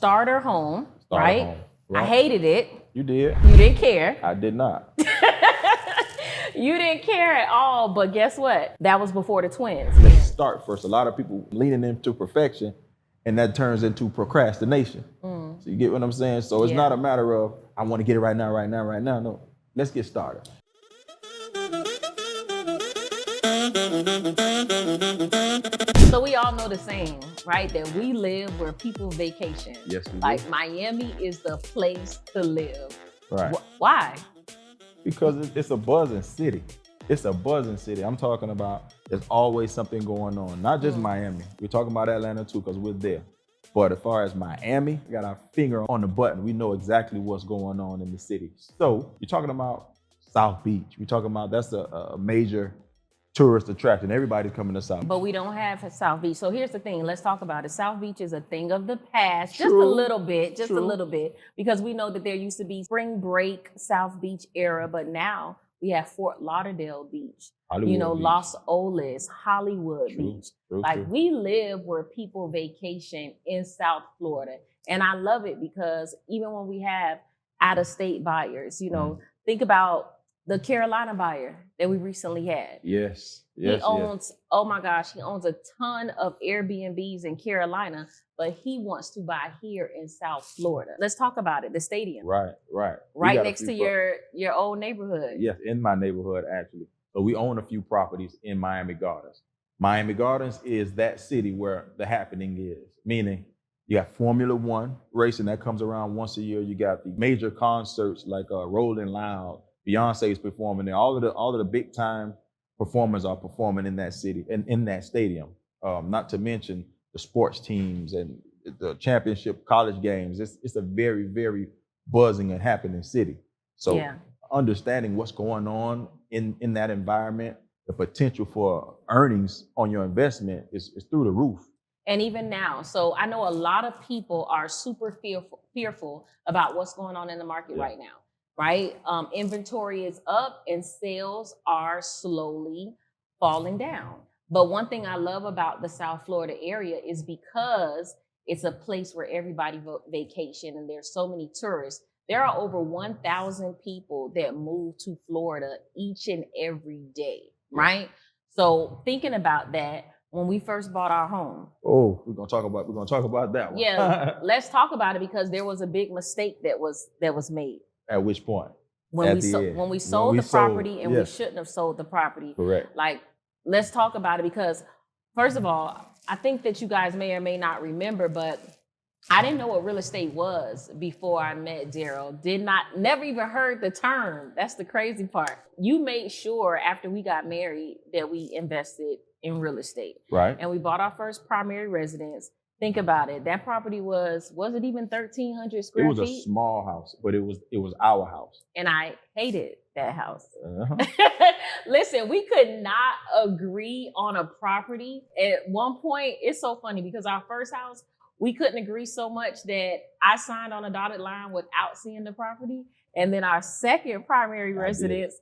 starter home, Starter right? home, right. I hated it. You did. You didn't care. I did not. You didn't care at all, but guess what? That was before the twins. Let's start first. A lot of people leaning into perfection, and that turns into procrastination. So you get what I'm saying? So it's not a matter of, I want to get it right now, right now, right now. No, let's get started. So we all know the saying, right? That we live where people vacation. Yes, we do. Like Miami is the place to live. Right. Why? Because it's a buzzing city. It's a buzzing city. I'm talking about there's always something going on. Not just Miami. We're talking about Atlanta too, because we're there. But as far as Miami, we got our finger on the button. We know exactly what's going on in the city. So you're talking about South Beach. We're talking about that's a major tourist attraction. Everybody's coming to South Beach. But we don't have South Beach. So here's the thing. Let's talk about it. South Beach is a thing of the past. Just a little bit. Just a little bit. Because we know that there used to be spring break South Beach era. But now we have Fort Lauderdale Beach. Hollywood Beach. Los Olas, Hollywood Beach. Like we live where people vacation in South Florida. And I love it because even when we have out-of-state buyers, think about the Carolina buyer that we recently had. Yes. He owns, oh my gosh, he owns a ton of Airbnbs in Carolina, but he wants to buy here in South Florida. Let's talk about it, the stadium. Right. Right next to your old neighborhood. Yes, in my neighborhood, actually. So we own a few properties in Miami Gardens. Miami Gardens is that city where the happening is, meaning you got Formula One racing that comes around once a year. You got the major concerts like Rolling Loud, Beyonce's performing there. All of the big time performers are performing in that city and in that stadium. Not to mention the sports teams and the championship college games. It's a very, very buzzing and happening city. So understanding what's going on in that environment, the potential for earnings on your investment is through the roof. And even now, so I know a lot of people are super fearful about what's going on in the market right now. Right? Inventory is up and sales are slowly falling down. But one thing I love about the South Florida area is because it's a place where everybody vacation and there's so many tourists. There are over 1,000 people that move to Florida each and every day, right? So thinking about that, when we first bought our home. Oh, we're gonna talk about that one. Yeah, let's talk about it because there was a big mistake that was made. At which point? When we sold the property and we shouldn't have sold the property. Correct. Like, let's talk about it because, first of all, I think that you guys may or may not remember, but I didn't know what real estate was before I met Darrell. Never even heard the term. That's the crazy part. You made sure after we got married that we invested in real estate. Right. And we bought our first primary residence. Think about it. That property was it even 1,300 square feet? It was a small house, but it was our house. And I hated that house. Listen, we could not agree on a property. At one point, it's so funny because our first house, we couldn't agree so much that I signed on a dotted line without seeing the property. And then our second primary residence,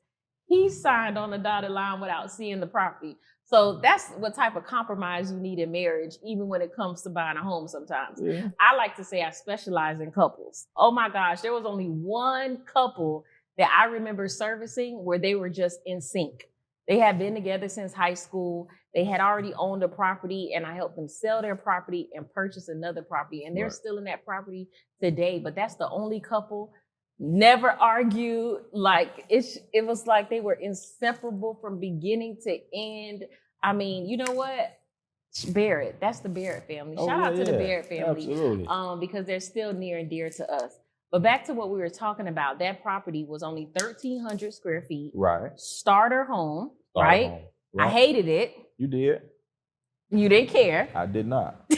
he signed on a dotted line without seeing the property. So that's what type of compromise you need in marriage, even when it comes to buying a home sometimes. Yeah. I like to say I specialize in couples. Oh my gosh, there was only one couple that I remember servicing where they were just in sync. They had been together since high school. They had already owned a property and I helped them sell their property and purchase another property. And they're still in that property today, but that's the only couple. Never argued. Like it was like they were inseparable from beginning to end. I mean, you know what? Barrett, that's the Barrett family. Shout out to the Barrett family. Absolutely. Because they're still near and dear to us. But back to what we were talking about, that property was only 1,300 square feet. Right. Starter home, right? I hated it. You did. You didn't care. I did not.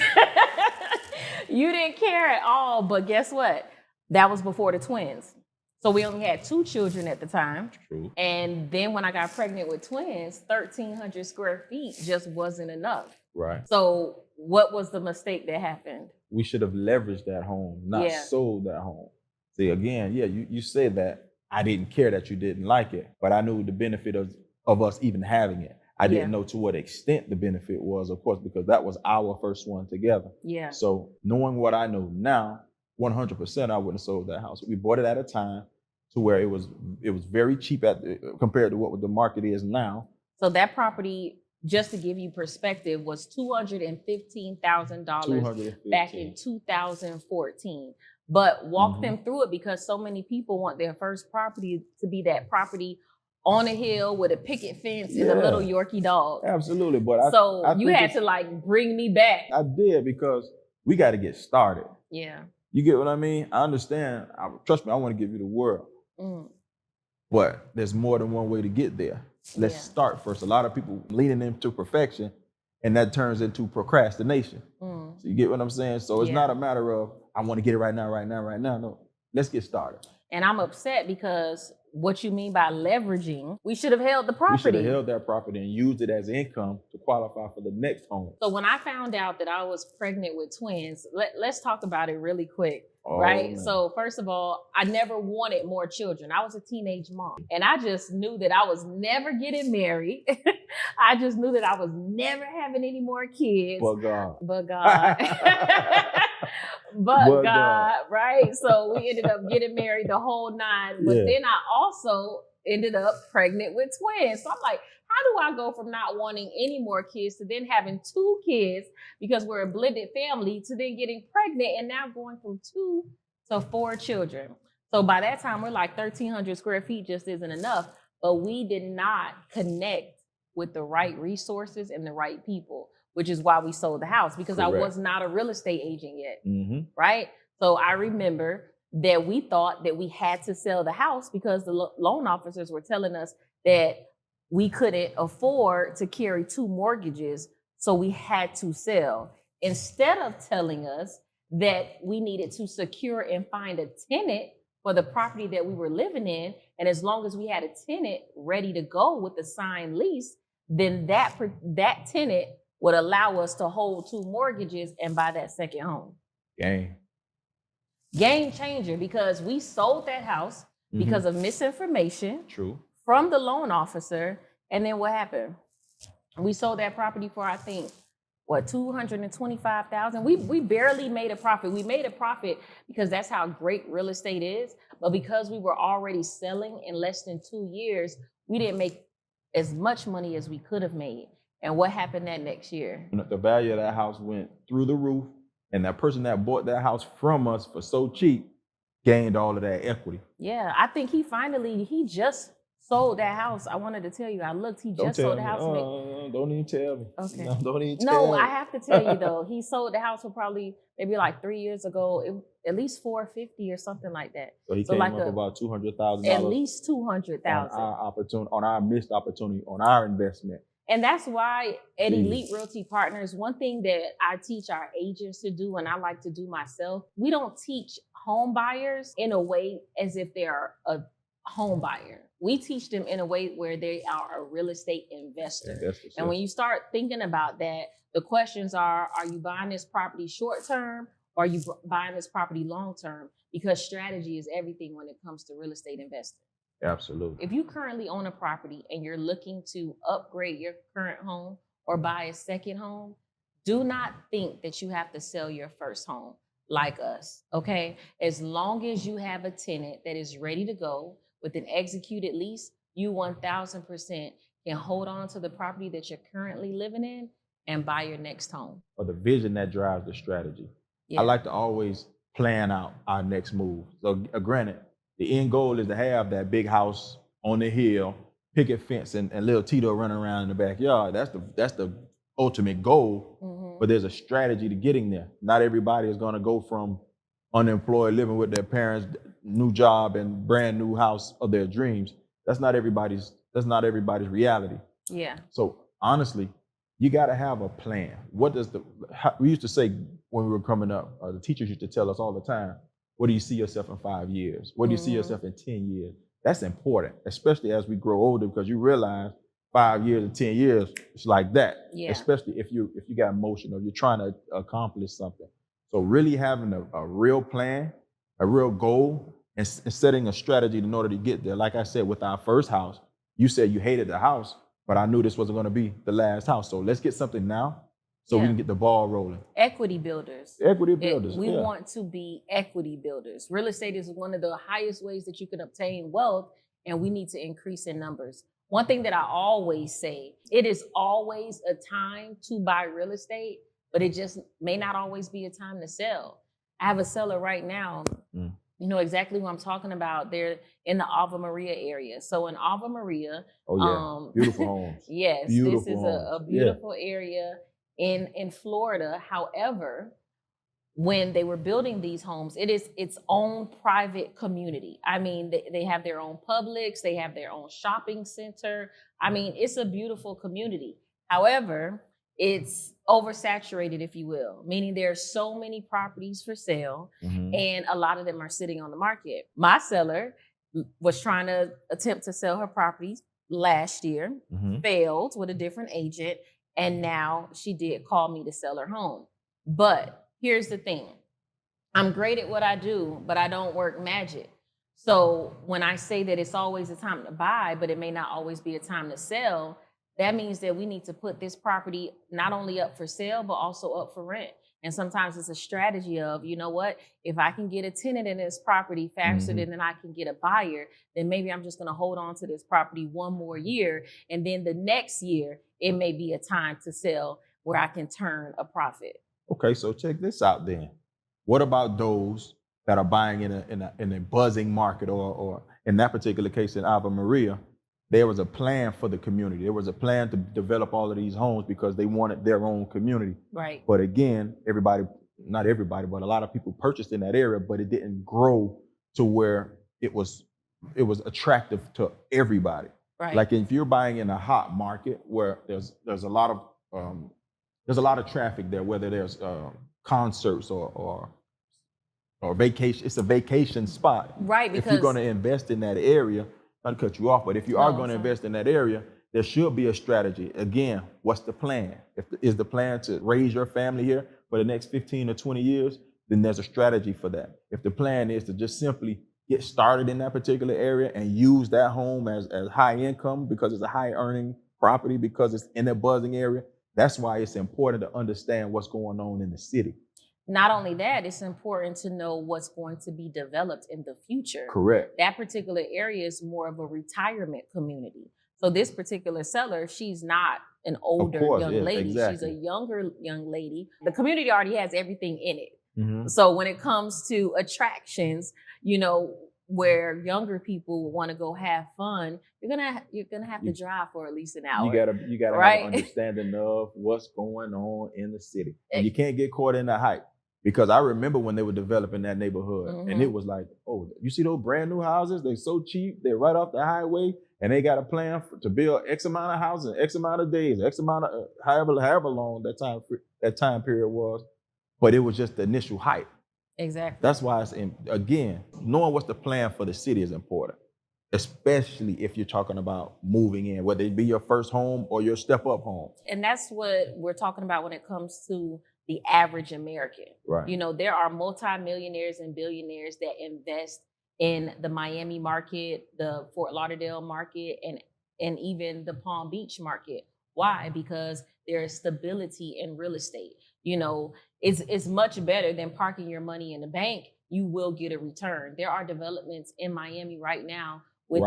You didn't care at all, but guess what? That was before the twins. So we only had 2 children at the time. True. And then when I got pregnant with twins, 1,300 square feet just wasn't enough. Right. So what was the mistake that happened? We should have leveraged that home, not sold that home. See, again, you said that I didn't care that you didn't like it, but I knew the benefit of us even having it. I didn't know to what extent the benefit was, of course, because that was our first one together. Yeah. So knowing what I know now, 100% I wouldn't have sold that house. We bought it at a time to where it was very cheap compared to what the market is now. So that property, just to give you perspective, was $215,000 back in 2014. But walk them through it, because so many people want their first property to be that property on a hill with a picket fence and a little Yorkie dog. Absolutely. But you had to like bring me back. I did, because we got to get started. Yeah. You get what I mean? I understand. Trust me, I want to give you the world. But there's more than one way to get there. Let's start first. A lot of people leaning into perfection, and that turns into procrastination. So you get what I'm saying? So it's not a matter of, I want to get it right now. No, let's get started. And I'm upset because what you mean by leveraging, we should have held the property. We should have held that property and used it as income to qualify for the next home. So when I found out that I was pregnant with twins, let's talk about it really quick. Right. Man. So first of all, I never wanted more children. I was a teenage mom, and I just knew that I was never getting married. I just knew that I was never having any more kids. But God. But God, right? So we ended up getting married the whole nine. But then I also ended up pregnant with twins. So I'm like, how do I go from not wanting any more kids to then having 2 kids, because we're a blended family, to then getting pregnant and now going from 2 to 4 children? So by that time, we're like 1,300 square feet just isn't enough. But we did not connect with the right resources and the right people, which is why we sold the house, because I was not a real estate agent yet, right? So I remember that we thought that we had to sell the house because the loan officers were telling us that we couldn't afford to carry 2 mortgages, so we had to sell. Instead of telling us that we needed to secure and find a tenant for the property that we were living in, and as long as we had a tenant ready to go with a signed lease, then that tenant would allow us to hold 2 mortgages and buy that second home. Game changer, because we sold that house because of misinformation. True. From the loan officer. And then what happened? We sold that property for, I think, $225,000. We barely made a profit. We made a profit because that's how great real estate is. But because we were already selling in less than 2 years, we didn't make as much money as we could have made. And what happened that next year? The value of that house went through the roof, and that person that bought that house from us for so cheap gained all of that equity. Yeah, I think he just sold that house. I wanted to tell you, I looked, he just sold the house. Don't even tell me. Okay. No, don't even tell me. No, I have to tell you though, he sold the house for probably maybe like 3 years ago, at least $450 or something like that. So he came like up about $200,000. At least $200,000. On our missed opportunity, on our investment. And that's why at Elite Realty Partners, one thing that I teach our agents to do, and I like to do myself, we don't teach home buyers in a way as if they're a home buyer. We teach them in a way where they are a real estate investor. And when you start thinking about that, the questions are you buying this property short term, or are you buying this property long term? Because strategy is everything when it comes to real estate investing. Absolutely. If you currently own a property and you're looking to upgrade your current home or buy a second home, do not think that you have to sell your first home like us, okay? As long as you have a tenant that is ready to go with an executed lease, you 1,000% can hold on to the property that you're currently living in and buy your next home. Or the vision that drives the strategy. Yeah. I like to always plan out our next move. So granted, the end goal is to have that big house on the hill, picket fence, and little Tito running around in the backyard. That's the ultimate goal. Mm-hmm. But there's a strategy to getting there. Not everybody is going to go from unemployed, living with their parents, new job, and brand new house of their dreams. That's not everybody's reality. Yeah. So honestly, you got to have a plan. We used to say when we were coming up, the teachers used to tell us all the time, what do you see yourself in 5 years? What do you see yourself in 10 years? That's important, especially as we grow older, because you realize 5 years and 10 years, it's like that. Yeah. Especially if you got motion or you're trying to accomplish something. So really having a real plan, a real goal, and setting a strategy in order to get there. Like I said, with our first house, you said you hated the house, but I knew this wasn't going to be the last house. So let's get something now so we Yeah. can get the ball rolling. Equity builders. Equity builders. We want to be equity builders. Real estate is one of the highest ways that you can obtain wealth, and we need to increase in numbers. One thing that I always say, it is always a time to buy real estate, but it just may not always be a time to sell. I have a seller right now. You know exactly what I'm talking about. They're in the Ave Maria area. So in Ave Maria, beautiful homes. Yes, beautiful this is homes. a beautiful area in Florida. However, when they were building these homes, it is its own private community. I mean, they have their own Publix, they have their own shopping center. I mean, it's a beautiful community. However, it's oversaturated, if you will, meaning there's so many properties for sale, and a lot of them are sitting on the market. My seller was trying to attempt to sell her properties last year, failed with a different agent, and now she did call me to sell her home. But here's the thing. I'm great at what I do, but I don't work magic. So when I say that it's always a time to buy, but it may not always be a time to sell, that means that we need to put this property not only up for sale, but also up for rent. And sometimes it's a strategy of, you know what, if I can get a tenant in this property faster than I can get a buyer, then maybe I'm just going to hold on to this property one more year. And then the next year, it may be a time to sell where I can turn a profit. Okay, so check this out then. What about those that are buying in a buzzing market, or in that particular case in Ave Maria, there was a plan for the community. There was a plan to develop all of these homes because they wanted their own community. Right. But again, not everybody, but a lot of people purchased in that area, but it didn't grow to where it was attractive to everybody. Right. Like if you're buying in a hot market where there's a lot of traffic there, whether there's concerts or vacation. It's a vacation spot. Right. Because if you're going to invest in that area, not to cut you off, but if you are going to invest in that area, there should be a strategy. Again, what's the plan? Is the plan to raise your family here for the next 15 or 20 years? Then there's a strategy for that. If the plan is to just simply get started in that particular area and use that home as high income because it's a high earning property, because it's in a buzzing area, that's why it's important to understand what's going on in the city. Not only that, it's important to know what's going to be developed in the future. Correct. That particular area is more of a retirement community. So this particular seller, she's not an older young lady. Exactly. She's a younger young lady. The community already has everything in it. So when it comes to attractions, you know, where younger people want to go have fun, you're gonna have to drive for at least an hour. You gotta have an understanding of what's going on in the city. And you can't get caught in the hype. Because I remember when they were developing that neighborhood, and it was like, oh, you see those brand new houses? They're so cheap. They're right off the highway, and they got a plan to build X amount of houses, X amount of days, X amount of however long that time period was. But it was just the initial hype. Exactly. That's why again, knowing what's the plan for the city is important, especially if you're talking about moving in, whether it be your first home or your step-up home. And that's what we're talking about when it comes to the average American. Right. You know, there are multimillionaires and billionaires that invest in the Miami market, the Fort Lauderdale market, and even the Palm Beach market. Why? Because there is stability in real estate. You know, it's much better than parking your money in the bank. You will get a return. There are developments in Miami right now with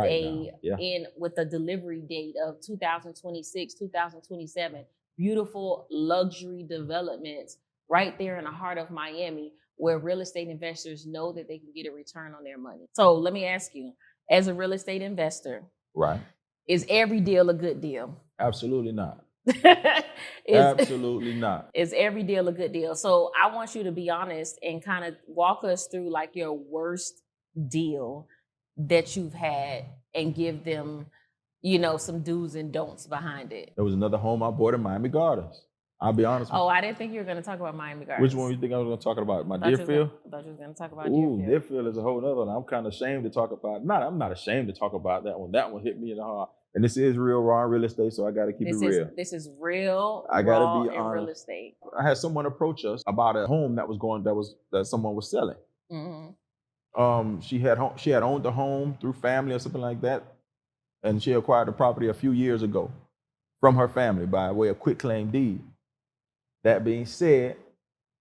with a delivery date of 2026, 2027. Beautiful luxury developments right there in the heart of Miami, where real estate investors know that they can get a return on their money. So let me ask you, as a real estate investor, right, is every deal a good deal? Absolutely not. Absolutely not. Is every deal a good deal? So I want you to be honest and kind of walk us through like your worst deal that you've had and give them, you know, some do's and don'ts behind it. There was another home I bought in Miami Gardens. I'll be honest with you. Oh, I didn't think you were going to talk about Miami Gardens. Which one do you think I was going to talk about? My Deerfield? I thought you were going to talk about Deerfield. Deerfield is a whole other one. I'm kind of ashamed to talk about. I'm not ashamed to talk about that one. That one hit me in the heart. And this is real raw real estate, so I got to keep it real. This is real I raw gotta be honest. real estate. I had someone approach us about a home that someone was selling. She had owned the home through family or something like that, and she acquired the property a few years ago from her family by way of quitclaim deed. That being said,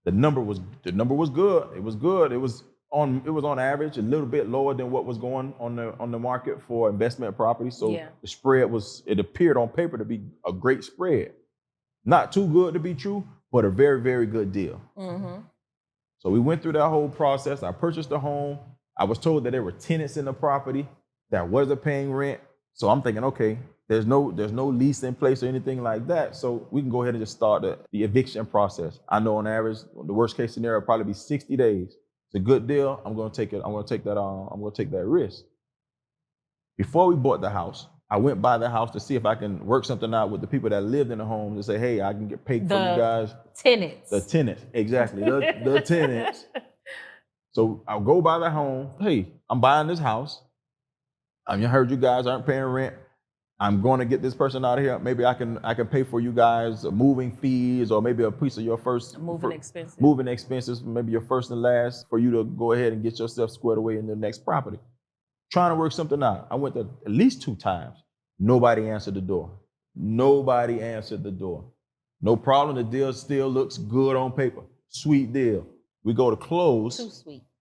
the number was good. It was good. It was on average a little bit lower than what was going on the market for investment property. So the spread it appeared on paper to be a great spread. Not too good to be true, but a very, very good deal. Mm-hmm. So we went through that whole process. I purchased the home. I was told that there were tenants in the property that wasn't paying rent. So I'm thinking, okay, there's no lease in place or anything like that. So we can go ahead and just start the eviction process. I know on average, the worst case scenario will probably be 60 days. It's a good deal. I'm going to take it. I'm going to take that risk. Before we bought the house, I went by the house to see if I can work something out with the people that lived in the home to say, hey, I can get paid for you guys. Tenants. The tenants, exactly. The tenants. So I'll go by the home. Hey, I'm buying this house. I heard you guys aren't paying rent. I'm going to get this person out of here. Maybe I can pay for you guys moving fees, or maybe a piece of your first moving expenses, maybe your first and last, for you to go ahead and get yourself squared away in the next property. Trying to work something out. I went there at least 2 times. Nobody answered the door. No problem. The deal still looks good on paper. Sweet deal. We go to close.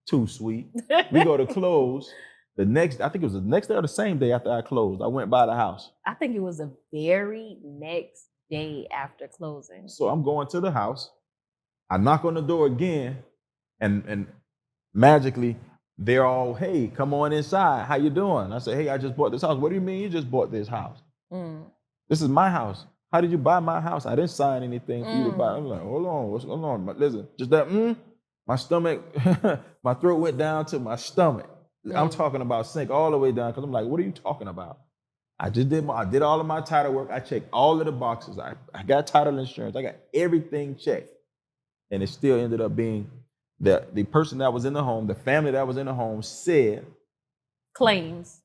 Too sweet. We go to close. I think it was the next day or the same day after I closed. I went by the house. I think it was the very next day after closing. So I'm going to the house. I knock on the door again, and magically, they're all, hey, come on inside. How you doing? I say, hey, I just bought this house. What do you mean you just bought this house? This is my house. How did you buy my house? I didn't sign anything for you to buy. I'm like, hold on, what's going on? Listen, just that, my stomach, my throat went down to my stomach. I'm talking about sink all the way down, because I'm like, what are you talking about? I did all of my title work. I checked all of the boxes. I got title insurance. I got everything checked. And it still ended up being the person that was in the home, the family that was in the home claims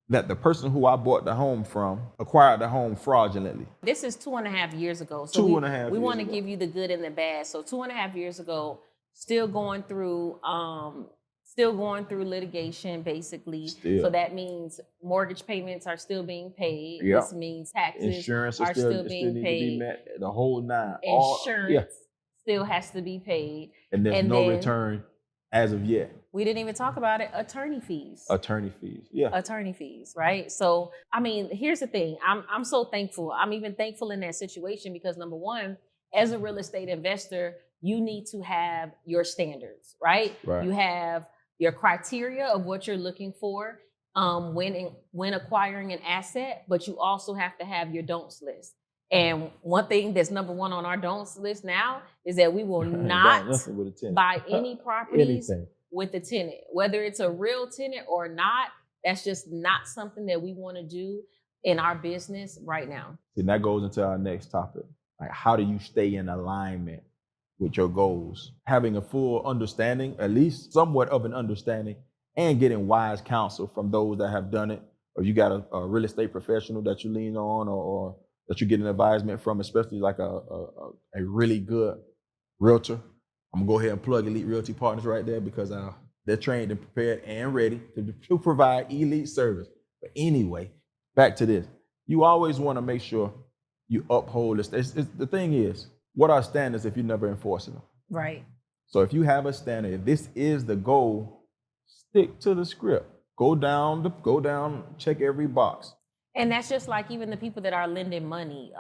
that the person who I bought the home from acquired the home fraudulently. This is 2.5 years ago. So we want to give you the good and the bad. So 2.5 years ago, still going through litigation, basically. So that means mortgage payments are still being paid. Yep. This means taxes Insurance are still being paid. To be met, the whole 9. Insurance still has to be paid. And there's no return as of yet. We didn't even talk about it. Attorney fees. Attorney fees, right? So, I mean, here's the thing. I'm so thankful. I'm even thankful in that situation because, number one, as a real estate investor, you need to have your standards, right? You have your criteria of what you're looking for when acquiring an asset, but you also have to have your don'ts list. And one thing that's number one on our don'ts list now is that we will not buy any properties with a tenant, whether it's a real tenant or not. That's just not something that we want to do in our business right now. And that goes into our next topic. Like, how do you stay in alignment with your goals? Having a full understanding, at least somewhat of an understanding, and getting wise counsel from those that have done it. Or you got a real estate professional that you lean on, or that you get an advisement from, especially like a really good realtor. I'm gonna go ahead and plug Elite Realty Partners right there, because they're trained and prepared and ready to provide elite service. But anyway, back to this. You always want to make sure you uphold this. The thing is, what are standards if you're never enforcing them? Right. So if you have a standard, if this is the goal, stick to the script. Go down, check every box. And that's just like even the people that are lending money.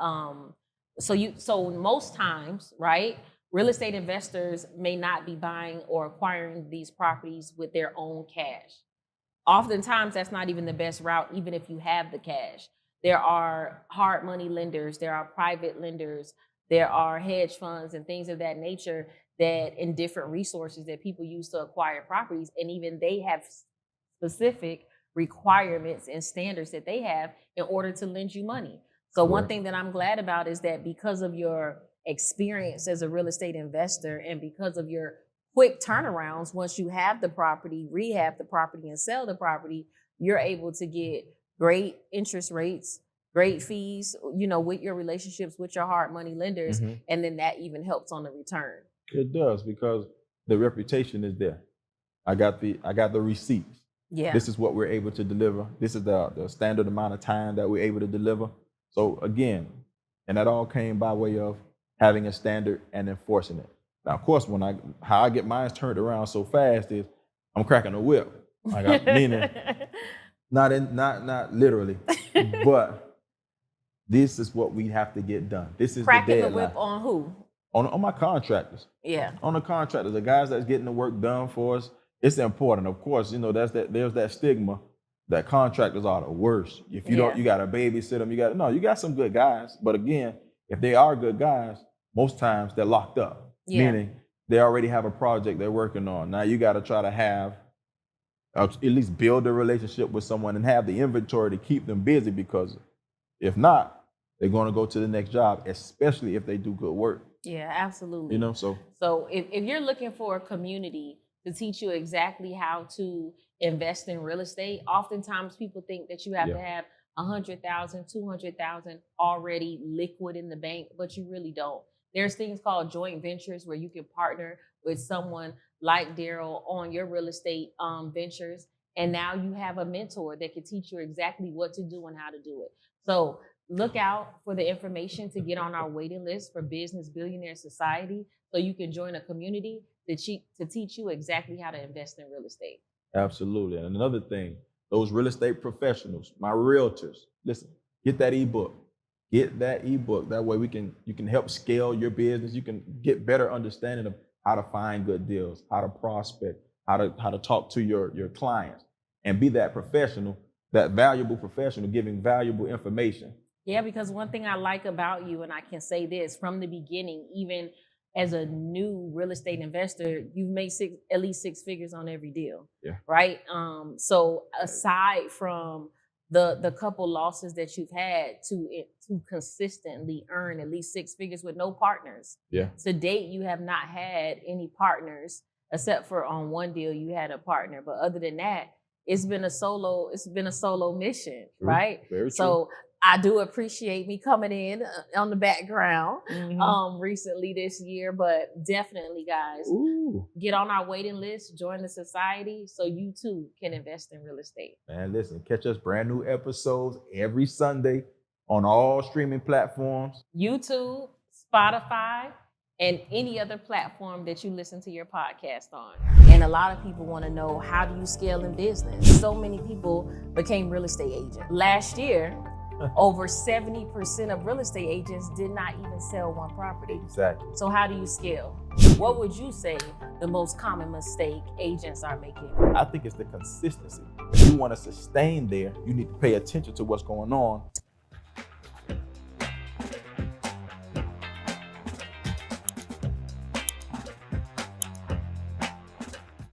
So most times, right, real estate investors may not be buying or acquiring these properties with their own cash. Oftentimes, that's not even the best route, even if you have the cash. There are hard money lenders, there are private lenders, there are hedge funds and things of that nature that in different resources that people use to acquire properties. And even they have specific requirements and standards that they have in order to lend you money. So one thing that I'm glad about is that because of your experience as a real estate investor and because of your quick turnarounds, once you have the property, rehab the property and sell the property, you're able to get great interest rates, great fees, with your relationships with your hard money lenders. Mm-hmm. And then that even helps on the return. It does, because the reputation is there. I got the receipts. Yeah. This is what we're able to deliver. This is the standard amount of time that we're able to deliver. So again, and that all came by way of having a standard and enforcing it. Now, of course, how I get mine turned around so fast is I'm cracking a whip. Meaning not literally, but this is what we have to get done. This is cracking the the deadline. whip on who? On my contractors. Yeah. On the contractors, the guys that's getting the work done for us. It's important, of course. There's that stigma that contractors are the worst. If you don't, you got to babysit them. You got some good guys, but again, if they are good guys, most times they're locked up. Yeah. Meaning they already have a project they're working on. Now you got to try to have at least build a relationship with someone and have the inventory to keep them busy, because if not, they're going to go to the next job, especially if they do good work. Yeah, absolutely. So if you're looking for a community to teach you exactly how to invest in real estate, oftentimes people think that you have to have 100,000, 200,000 already liquid in the bank, but you really don't. There's things called joint ventures where you can partner with someone like Darrell on your real estate ventures. And now you have a mentor that can teach you exactly what to do and how to do it. So look out for the information to get on our waiting list for Business Billionaire Society, so you can join a community to teach you exactly how to invest in real estate. Absolutely. And another thing, those real estate professionals, my realtors, listen, get that ebook. Get that ebook. That way you can help scale your business. You can get better understanding of how to find good deals, how to prospect, how to talk to your clients, and be that professional, that valuable professional, giving valuable information. Yeah, because one thing I like about you, and I can say this from the beginning, even as a new real estate investor, you've made at least six figures on every deal. Yeah. Right. So aside from the couple losses that you've had to consistently earn at least six figures with no partners. Yeah. To date, you have not had any partners, except for on one deal you had a partner. But other than that, it's been a solo mission. True. Very true. So I do appreciate me coming in on the background recently this year, but definitely, guys, get on our waiting list, join the society so you too can invest in real estate. Man, listen, catch us brand new episodes every Sunday on all streaming platforms. YouTube, Spotify, and any other platform that you listen to your podcast on. And a lot of people want to know, how do you scale in business? So many people became real estate agents. Last year, over 70% of real estate agents did not even sell one property. Exactly. So how do you scale? What would you say the most common mistake agents are making? I think it's the consistency. If you want to sustain there, you need to pay attention to what's going on